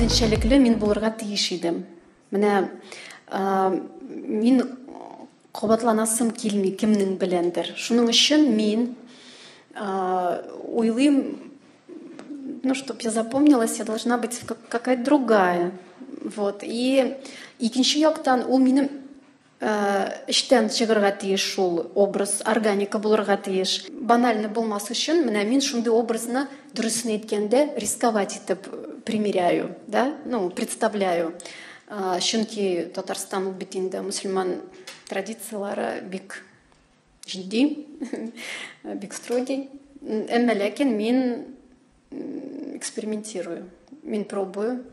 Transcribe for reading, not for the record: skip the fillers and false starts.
өзенчәлекле мин булырга тиеш идем. Менә мин кабатланасым килми кемнең беләндер. Шуның өчен мин уйлыйм, ну, чтоб я запомнилась, я должна быть какая-то другая. Вот. И икенче яктан ул минем эштән чыгарга тиеш шул образ, органика булырга тиеш. Банально булмас өчен, менә мин шундый образны дөресен әйткәндә рисковать итеп примеряю, да? Ну, представляю. Чөнки Татарстан бит инде мусульман традициялары бик җитди, бик строгий. Әмма ләкин мин экспериментирую, мин пробую.